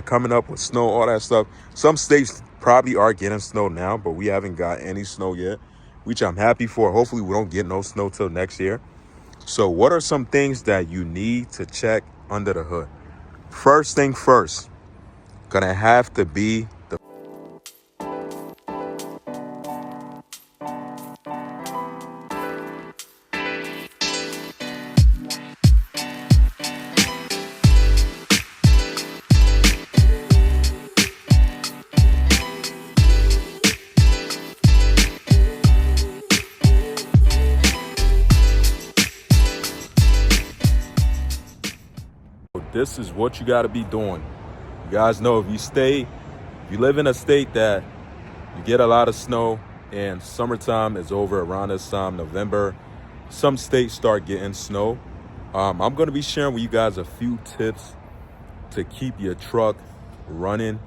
coming up with snow, all that stuff. Some states probably are getting snow now, but we haven't got any snow yet, which I'm happy for. Hopefully we don't get no snow till next year. So what are some things that you need to check under the hood? First thing first, gonna have to be the this is what you got to be doing. You guys know if you live in a state that you get a lot of snow and summertime is over around this time, November, some states start getting snow. I'm going to be sharing with you guys a few tips to keep your truck running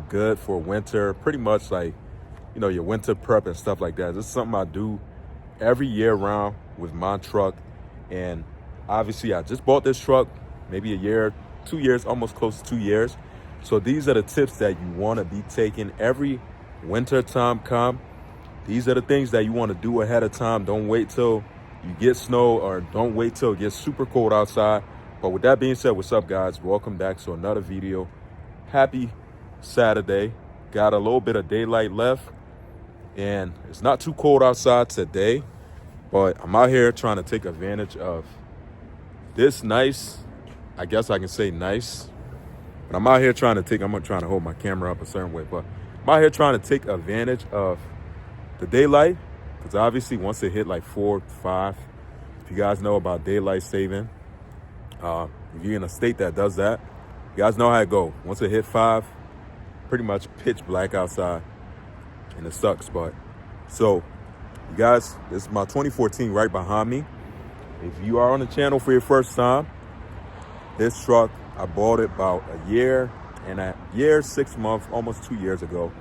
good for winter, pretty much like, your winter prep and stuff like that. This is something I do every year round with my truck. And obviously I just bought this truck maybe a year, 2 years, almost close to 2 years. So these are the tips that you want to be taking every winter time come. These are the things that you want to do ahead of time. Don't wait till you get snow, or don't wait till it gets super cold outside. But with that being said, what's up guys? Welcome back to another video. Happy Saturday. Got a little bit of daylight left and it's not too cold outside today, but I'm out here trying to take advantage of this nice, I guess I can say nice, but I'm out here trying to hold my camera up a certain way, but I'm out here trying to take advantage of the daylight, because obviously once it hit like 4, 5, if you guys know about daylight saving, if you're in a state that does that, you guys know how it go. Once it hit 5, pretty much pitch black outside, and it sucks. But so you guys, this is my 2014 right behind me. If you are on the channel for your first time, this truck, I bought it about a year, 6 months, almost 2 years ago.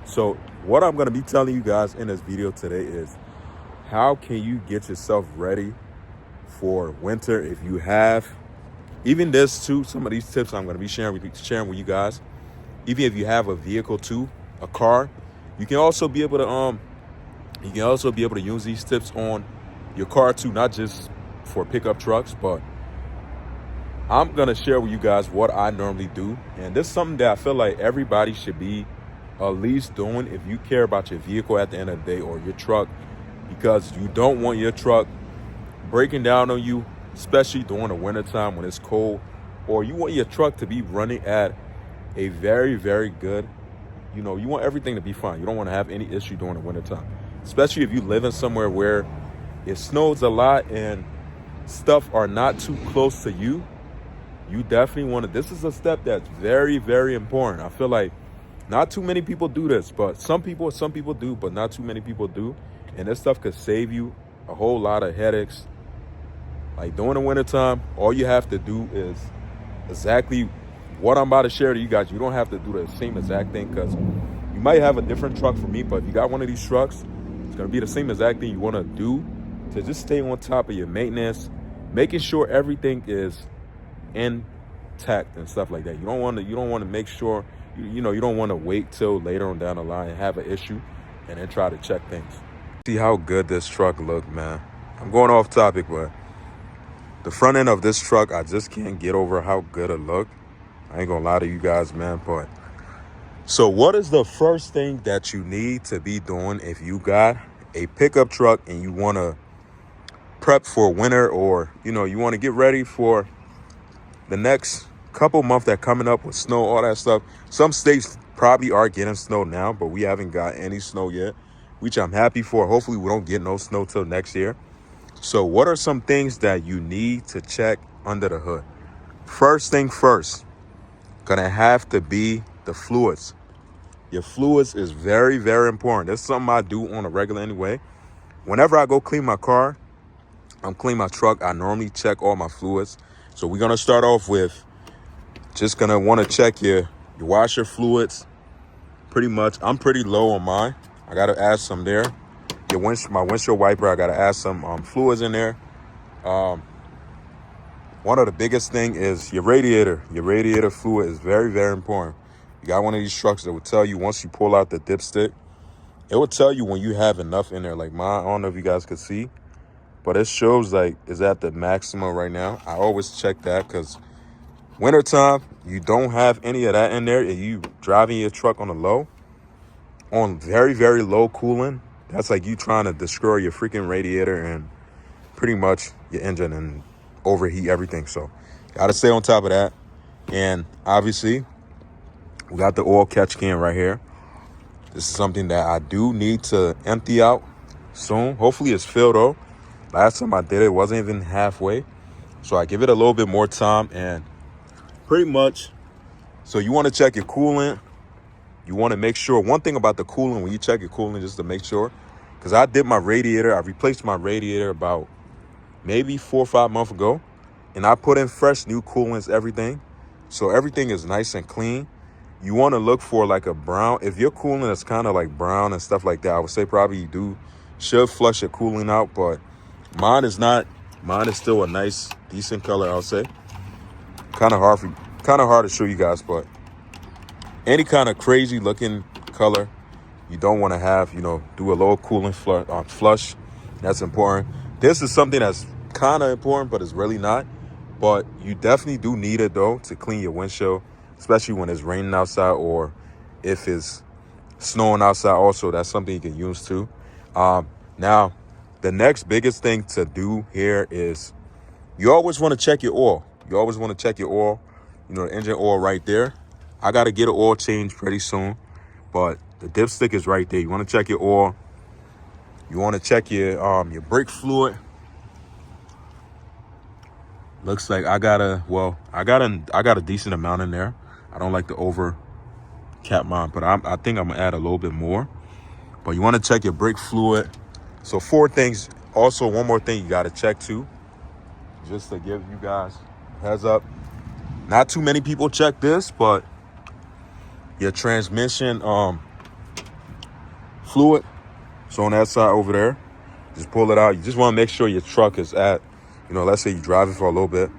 So what I'm going to be telling you guys in this video today is how can you get yourself ready for winter if you have, even this too, some of these tips I'm going to be sharing with you guys, even if you have a vehicle too, a car, you can also be able to use these tips on your car too, not just for pickup trucks, but I'm going to share with you guys what I normally do. And this is something that I feel like everybody should be at least doing if you care about your vehicle at the end of the day, or your truck, because you don't want your truck breaking down on you, especially during the wintertime when it's cold, or you want your truck to be running at a very, very good, you want everything to be fine. You don't want to have any issue during the wintertime, especially if you live in somewhere where it snows a lot and stuff are not too close to you. You definitely want to, this is a step that's very, very important. I feel like not too many people do this, but some people do, but not too many people do. And this stuff could save you a whole lot of headaches. Like during the wintertime, all you have to do is exactly what I'm about to share to you guys. You don't have to do the same exact thing, because you might have a different truck from me, but if you got one of these trucks, it's going to be the same exact thing you want to do to just stay on top of your maintenance, making sure everything is intact and stuff like that. You don't want to make sure, you don't want to wait till later on down the line and have an issue and then try to check things. See how good this truck look, man. I'm going off topic, but the front end of this truck, I just can't get over how good it look. I ain't gonna lie to you guys, man. But so what is the first thing that you need to be doing if you got a pickup truck and you want to prep for winter, or you want to get ready for the next couple months that coming up with snow, all that stuff? Some states probably are getting snow now, but we haven't got any snow yet, which I'm happy for. Hopefully we don't get no snow till next year. So what are some things that you need to check under the hood? First thing first, gonna have to be the fluids. Your fluids is very, very important. That's something I do on a regular anyway. Whenever I go clean my car, I'm clean my truck, I normally check all my fluids. So we're gonna start off with just gonna want to check your washer fluids. Pretty much, I'm pretty low on mine. I gotta add some there. My windshield wiper, I gotta add some fluids in there. one of the biggest thing is your radiator. Your radiator fluid is very, very important. You got one of these trucks that will tell you once you pull out the dipstick, it will tell you when you have enough in there. Like mine, I don't know if you guys could see, but it shows like it's at the maximum right now. I always check that because wintertime, you don't have any of that in there and you driving your truck on a low, on very, very low cooling. That's like you trying to destroy your freaking radiator and pretty much your engine and overheat everything. So gotta stay on top of that. And obviously we got the oil catch can right here. This is something that I do need to empty out soon. Hopefully it's filled though. Last time I did it wasn't even halfway. So I give it a little bit more time and pretty much. So you want to check your coolant. You want to make sure, one thing about the coolant, when you check your coolant, just to make sure, because I did my radiator, I replaced my radiator about maybe 4 or 5 months ago, and I put in fresh new coolants, everything. So everything is nice and clean. You want to look for like a brown, if your coolant is kind of like brown and stuff like that, I would say probably you should flush your coolant out, but mine is not. Mine is still a nice, decent color, I'll say. Kind of hard to show you guys, but any kind of crazy looking color you don't want to have, do a low coolant flush. That's important. This is something that's kind of important, but it's really not. But you definitely do need it though to clean your windshield, especially when it's raining outside or if it's snowing outside. Also, that's something you can use too. Now, the next biggest thing to do here is you always want to check your oil. You always want to check your oil. The engine oil right there. I got to get an oil change pretty soon, but the dipstick is right there. You want to check your oil. You want to check your brake fluid. Looks like I got a decent amount in there. I don't like to over cap mine, but I think I'm gonna add a little bit more. But you want to check your brake fluid. So 4 things. Also, one more thing you got to check too, just to give you guys a heads up. Not too many people check this, but your transmission fluid. So on that side over there, just pull it out. You just want to make sure your truck is at, let's say you drive it for a little bit,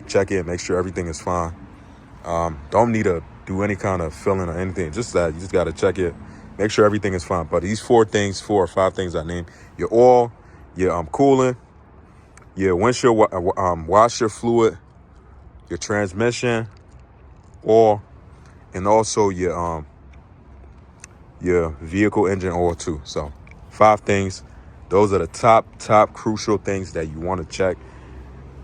check it, make sure everything is fine. Don't need to do any kind of filling or anything. Just that you just got to check it, make sure everything is fine. But these 4 or 5 things I named: your oil, your coolant, your windshield washer fluid, your transmission oil, and also your vehicle engine oil too. So 5 things. Those are the top crucial things that you want to check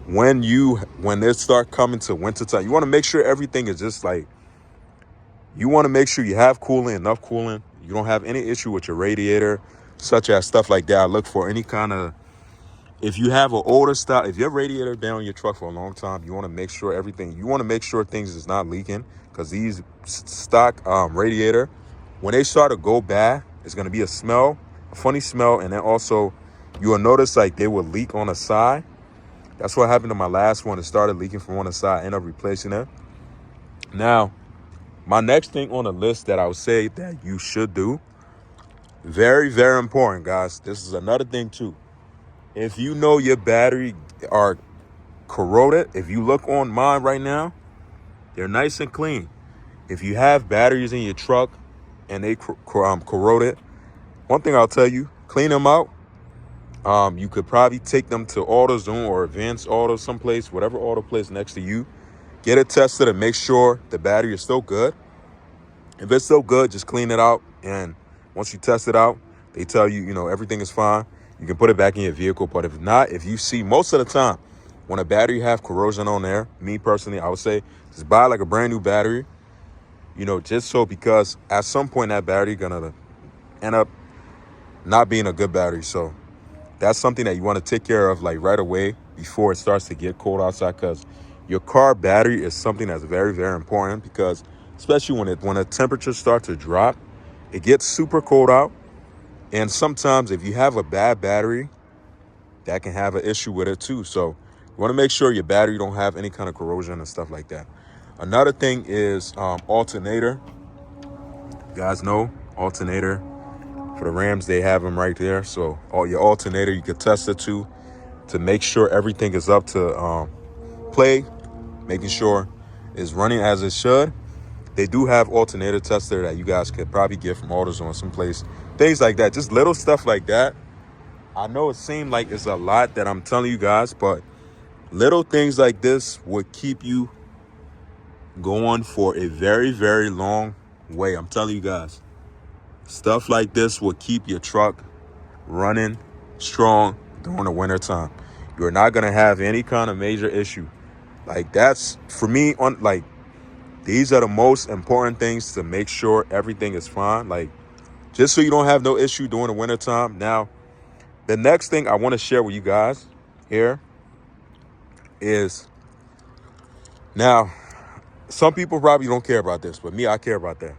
when it start coming to winter time. You want to make sure everything is just like, you want to make sure you have coolant, enough coolant. You don't have any issue with your radiator, such as stuff like that. I look for any kind of, if you have an older style, if your radiator been on your truck for a long time, you want to make sure things is not leaking, because these stock radiator, when they start to go bad, it's going to be a funny smell. And then also you will notice like they will leak on the side. That's what happened to my last one. It started leaking from one side. I ended up replacing it. Now, my next thing on the list that I would say that you should do, very, very important, guys. This is another thing too. If you know your battery are corroded, if you look on mine right now, they're nice and clean. If you have batteries in your truck and they corroded, one thing I'll tell you, clean them out. You could probably take them to AutoZone or Advanced Auto, someplace, whatever auto place next to you. Get it tested and make sure the battery is still good. If it's still good, just clean it out. And once you test it out, they tell you, everything is fine. You can put it back in your vehicle. But if not, if you see most of the time when a battery have corrosion on there, me personally, I would say just buy like a brand new battery, just so, because at some point that battery gonna end up not being a good battery. So that's something that you want to take care of like right away before it starts to get cold outside, because your car battery is something that's very, very important, because especially when the temperatures start to drop, it gets super cold out. And sometimes if you have a bad battery, that can have an issue with it too. So you want to make sure your battery don't have any kind of corrosion and stuff like that. Another thing is alternator. You guys know alternator. For the Rams, they have them right there. So all your alternator, you can test it too, to make sure everything is up to play, making sure it's running as it should. They do have alternator tester that you guys could probably get from AutoZone someplace. Things like that, just little stuff like that. I know it seemed like it's a lot that I'm telling you guys, but little things like this would keep you going for a very, very long way. I'm telling you guys, stuff like this will keep your truck running strong during the winter time. You're not going to have any kind of major issue. Like, that's for me, on like, these are the most important things to make sure everything is fine. Like, just so you don't have no issue during the winter time. Now, the next thing I want to share with you guys here is, now, some people probably don't care about this, but me, I care about that.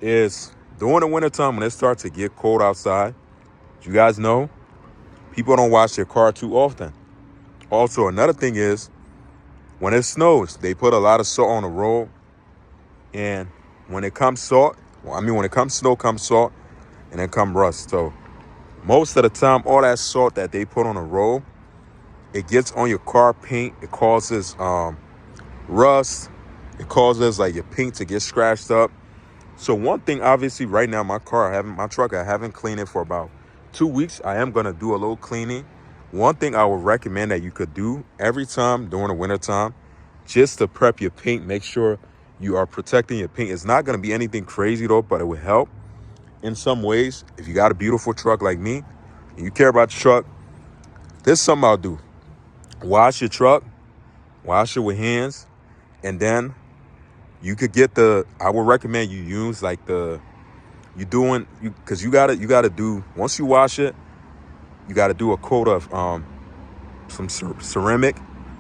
Is during the wintertime when it starts to get cold outside, you guys know, people don't wash their car too often. Also, another thing is, when it snows, they put a lot of salt on the road. And when it comes salt, when it comes snow, comes salt, and then come rust. So most of the time, all that salt that they put on the road, it gets on your car paint. It causes rust. It causes like your paint to get scratched up. So one thing, obviously, right now, my truck, I haven't cleaned it for about 2 weeks. I am going to do a little cleaning. One thing I would recommend that you could do every time during the winter time, just to prep your paint, make sure you are protecting your paint. It's not going to be anything crazy though, but it will help in some ways. If you got a beautiful truck like me and you care about your truck, this is something I'll do. Wash your truck, wash it with hands, and then you could get I would recommend you use like because you gotta do, once you wash it, you gotta do a coat of some ceramic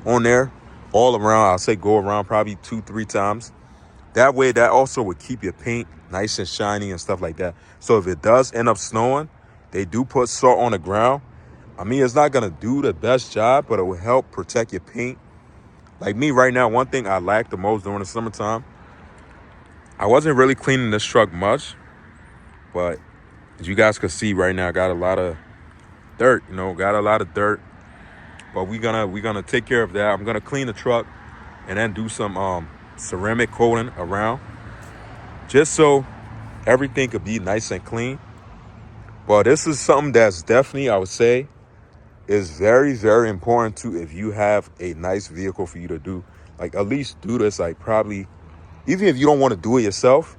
on there all around. I'll say go around probably 2-3 times. That way, that also would keep your paint nice and shiny and stuff like that. So if it does end up snowing, they do put salt on the ground. I mean, it's not gonna do the best job, but it will help protect your paint. Like me right now, one thing I lack the most during the summertime, I wasn't really cleaning this truck much, but as you guys can see right now, I got a lot of dirt, but we're gonna take care of that. I'm gonna clean the truck and then do some ceramic coating around, just so everything could be nice and clean. But this is something that's definitely, I would say, is very, very important too. If you have a nice vehicle for you to do, like, at least do this, like, probably, even if you don't want to do it yourself,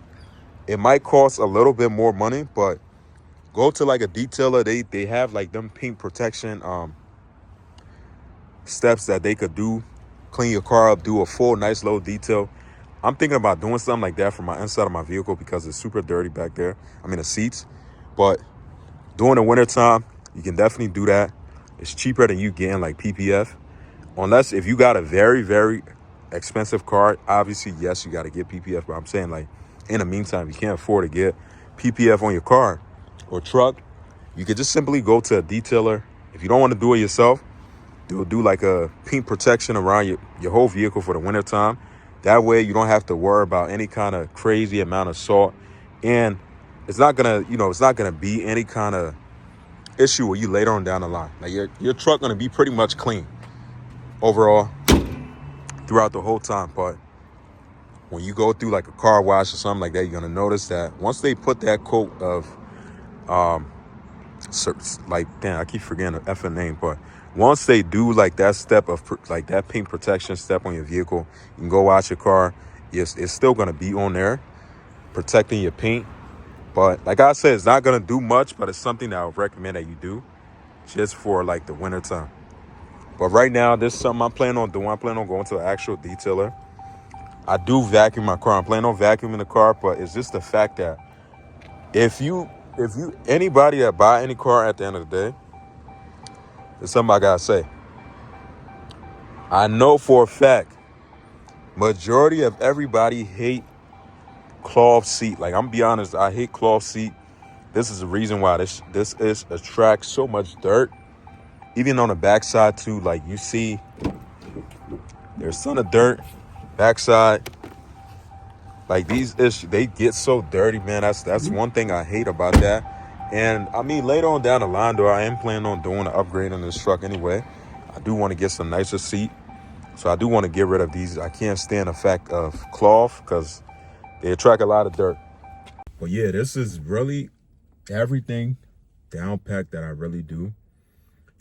it might cost a little bit more money, but go to like a detailer. They have like them paint protection steps that they could do, clean your car up, do a full nice little detail. I'm thinking about doing something like that for my inside of my vehicle because it's super dirty back there. I mean, the seats. But during the wintertime, you can definitely do that. It's cheaper than you getting like PPF. Unless if you got a very, very expensive car, obviously, yes, you got to get PPF. But I'm saying, like, in the meantime, you can't afford to get PPF on your car or truck, you could just simply go to a detailer. If you don't want to do it yourself, they'll do like a paint protection around your whole vehicle for the wintertime. That way you don't have to worry about any kind of crazy amount of salt. And it's not gonna be any kind of issue with you later on down the line. Like, your truck gonna be pretty much clean overall throughout the whole time. But when you go through like a car wash or something like that, you're gonna notice that once they put that coat of I keep forgetting the effing name, but once they do like that step of like that paint protection step on your vehicle, you can go wash your car. It's still gonna be on there protecting your paint. But like I said, it's not gonna do much, but it's something that I would recommend that you do just for like the winter time. But right now, this is something I'm planning on doing. I'm planning on going to an actual detailer. I do vacuum my car. I'm planning on vacuuming the car, but it's just the fact that if anybody that buy any car at the end of the day, it's something I gotta say. I know for a fact, majority of everybody hate cloth seat. Like, I'm gonna be honest, I hate cloth seat. This is the reason why this attracts so much dirt. Even on the backside too, like, you see there's a ton of dirt backside. Like, these issues, they get so dirty, man. That's one thing I hate about that. And I mean, later on down the line, though, I am planning on doing an upgrade on this truck anyway. I do want to get some nicer seat. So I do want to get rid of these. I can't stand the fact of cloth because they attract a lot of dirt. But yeah, this is really everything down packed that I really do.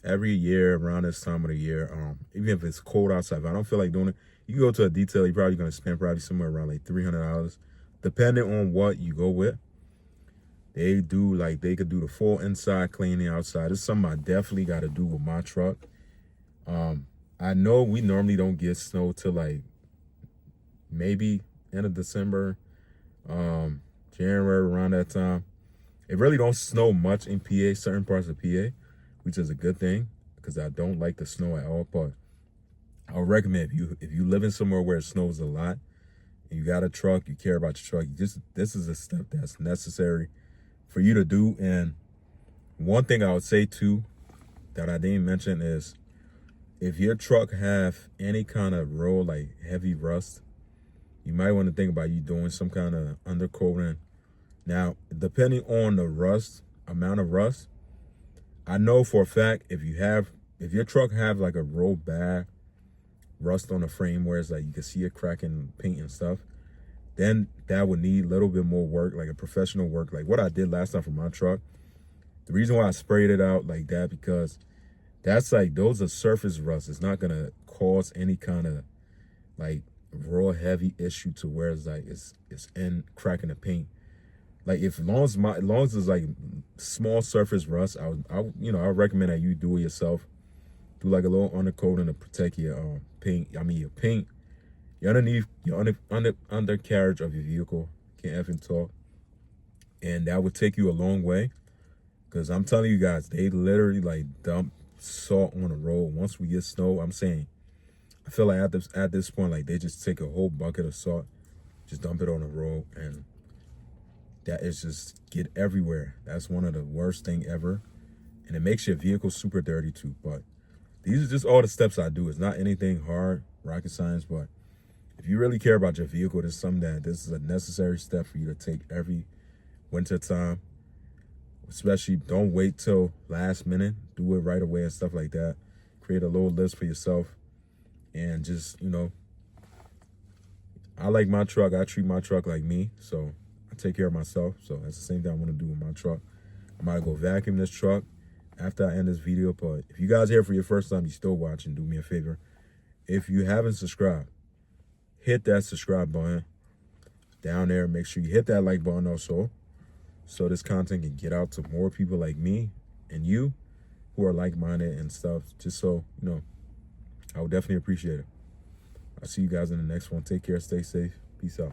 Every year around this time of the year, even if it's cold outside, if I don't feel like doing it, you can go to a detail. You're probably going to spend probably somewhere around like $300, depending on what you go with. They could do the full inside cleaning outside. It's something I definitely got to do with my truck. I know we normally don't get snow till like maybe end of December, January, around that time. It really don't snow much in PA, certain parts of PA, which is a good thing because I don't like the snow at all. But I would recommend if you live in somewhere where it snows a lot and you got a truck, you care about your truck, this is a step that's necessary for you to do. And one thing I would say too that I didn't mention is if your truck have any kind of real like heavy rust, you might want to think about you doing some kind of undercoating. Now, depending on the amount of rust, I know for a fact if your truck have like a real bad rust on the frame where it's like you can see it cracking paint and stuff, then that would need a little bit more work, like a professional work, like what I did last time for my truck. The reason why I sprayed it out like that, because that's like, those are surface rust. It's not gonna cause any kind of like real heavy issue to where it's like it's in cracking the paint. Like as long as it's like small surface rust, I recommend that you do it yourself. Do like a little undercoating to protect your paint. Your paint, your undercarriage of your vehicle. Can't effing talk. And that would take you a long way. Because I'm telling you guys, they literally like dump salt on the road. Once we get snow, I'm saying, I feel like at this point, like they just take a whole bucket of salt, just dump it on the road, and that is just get everywhere. That's one of the worst thing ever. And it makes your vehicle super dirty too. But these are just all the steps I do. It's not anything hard, rocket science, but if you really care about your vehicle, this is a necessary step for you to take every winter time. Especially don't wait till last minute. Do it right away and stuff like that. Create a little list for yourself. And just, I like my truck. I treat my truck like me. So I take care of myself. So that's the same thing I want to do with my truck. I might go vacuum this truck after I end this video. But if you guys are here for your first time, you still watching, do me a favor. If you haven't subscribed, hit that subscribe button down there. Make sure you hit that like button also, so this content can get out to more people like me and you who are like-minded and stuff. Just so, I would definitely appreciate it. I'll see you guys in the next one. Take care. Stay safe. Peace out.